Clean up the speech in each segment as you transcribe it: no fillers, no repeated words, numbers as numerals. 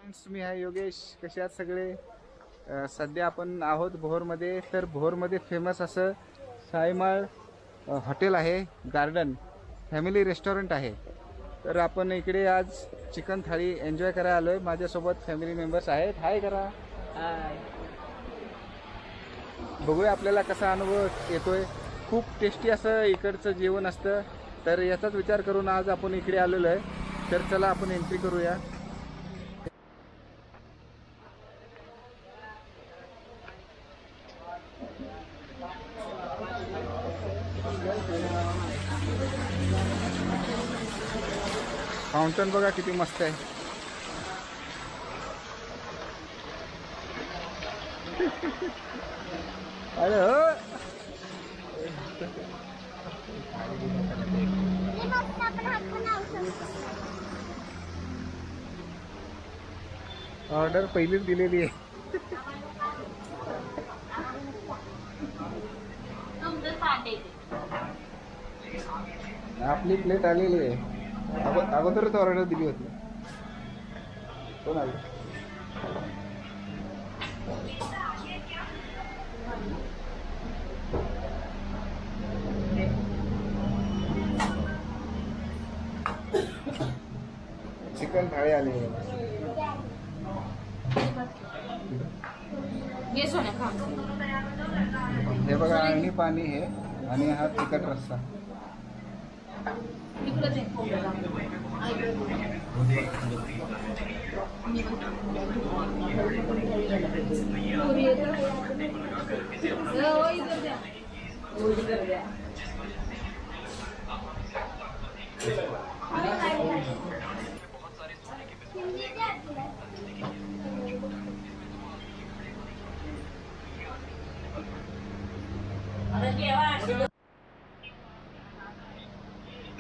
Friends, मी आहे योगेश. कसे आहात सगळे? सध्या आपण आहोत भोरमध्ये. तर भोरमध्ये फेमस असं साईमाळ हॉटेल आहे, गार्डन फॅमिली रेस्टॉरंट आहे. तर आपण इकडे आज चिकन थाळी एन्जॉय करायला आलो आहे. माझ्यासोबत फॅमिली मेंबर्स आहेत. हाय करा. हाय. बघूया आपल्याला कसा अनुभव येतोय. खूप टेस्टी असं इकडचं जेवण असतं. तर याचाच विचार करून आज आपण इकडे आलेलो आहे. तर चला आपण एंट्री करूया. फाउंटन बघा किती मस्त आहे. अरे हो, ऑर्डर पहिलीच दिलेली आहे. आपली प्लेट आलेली आहे. अगोदरच ऑर्डर दिली होती. कोण आलं? चिकन थाळी आली आहे. हे बघा, आणि पाणी हे, आणि हा तिखट रस्सा.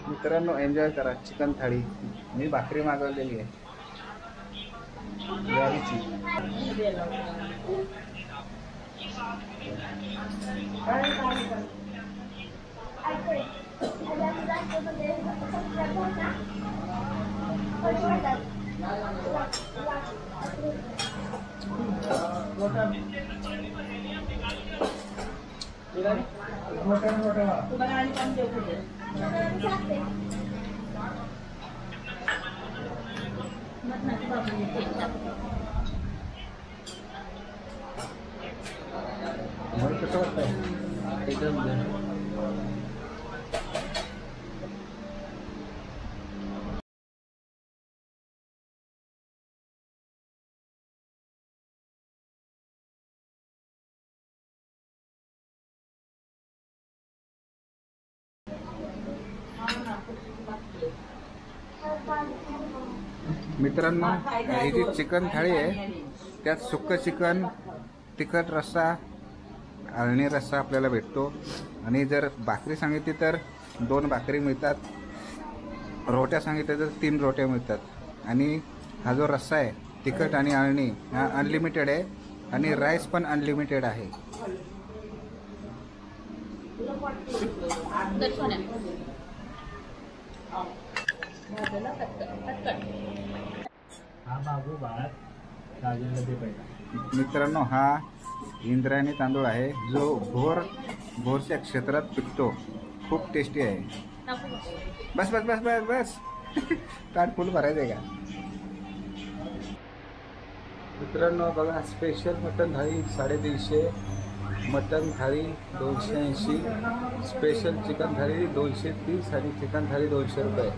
मित्रांनो, एन्जॉय करा चिकन थाळी. मी भाकरी मागवलेली आहे, ज्वारीची. कसं वाटतंय? एकदम मित्रांनो, ही जी चिकन थाळी आहे त्यात सुक्कं चिकन, तिखट रस्सा, अळणी रस्सा आपल्याला भेटतो. आणि जर भाकरी सांगितली तर 2 भाकरी मिळतात. रोट्या सांगितल्या तर 3 रोट्या मिळतात. आणि हा जो रस्सा आहे तिखट आणि अळणी हा अनलिमिटेड आहे. आणि राईस पण अनलिमिटेड आहे. मित्रांनो, हा इंद्रायणी तांदूळ आहे जो भोरच्या क्षेत्रात पिकतो. खूप टेस्टी आहे. बस बस बस बस बस ताट फुल भरायचं आहे का? मित्रांनो बघा, स्पेशल मटन थाळी 350, मटन थाळी 280, स्पेशल चिकन थाळी 230 आणि चिकन थाळी 200 रुपये.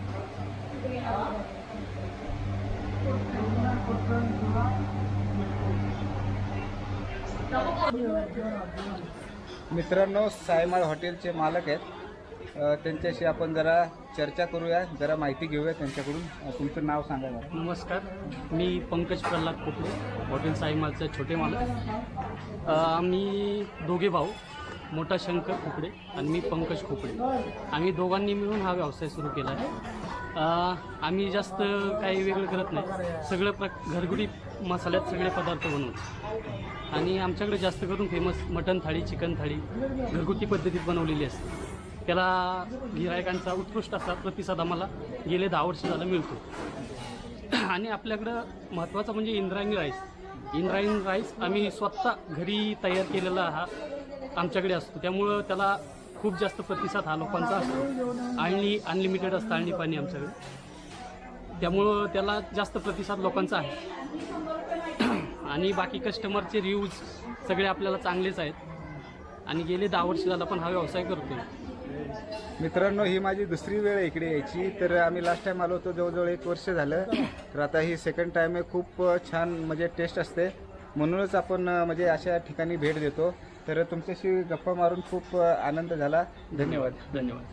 मित्रांनो, साईमाळ हॉटेलचे मालक आहेत. त्यांच्याशी आपण जरा चर्चा करूया, जरा माहिती घेऊया त्यांच्याकडून. तुमचं नाव सांगा. नमस्कार, मी पंकज प्रल्हाद खोपडे, हॉटेल साईमाळचे छोटे मालक. आम्ही दोघे भाऊ, मोठा शंकर खोपडे आणि मी पंकज खोपडे. आम्ही दोघांनी मिळून हा व्यवसाय सुरू केला आहे. आम्ही जास्त काही वेगळं करत नाही. सगळं घरगुती मसाल्यात सगळे पदार्थ बनवतो. आणि आमच्याकडे जास्त करून फेमस मटन थाळी, चिकन थाळी घरगुती पद्धतीत बनवलेली असते. त्याला गिरायकांचा उत्कृष्ट असा प्रतिसाद आम्हाला गेले 10 वर्ष झालं मिळतो. आणि आपल्याकडं महत्त्वाचं म्हणजे इंद्रायणी राईस आम्ही स्वतः घरी तयार केलेला हा आमच्याकडे असतो, त्यामुळं त्याला खूप जास्त प्रतिसाद हा लोकांचा असतो. आळणी अनलिमिटेड असतं आळणी पाणी आमच्याकडे, त्यामुळं त्याला जास्त प्रतिसाद लोकांचा आहे. आणि बाकी कस्टमरचे रिव्ह्यूज सगळे आपल्याला चांगलेच आहेत आणि गेले 10 वर्ष झाला पण हा व्यवसाय करतो. मित्रांनो, ही माझी दुसरी वेळ इकडे यायची. तर आम्ही लास्ट टाइम आलो होतो जवळजवळ 1 वर्ष झालं. तर आता ही सेकंड टाइम आहे. खूप छान म्हणजे टेस्ट असते, म्हणूनच आपण म्हणजे अशा ठिकाणी भेट देतो. तर तुमच्याशी गप्पा मारून खूप आनंद झाला. धन्यवाद. धन्यवाद.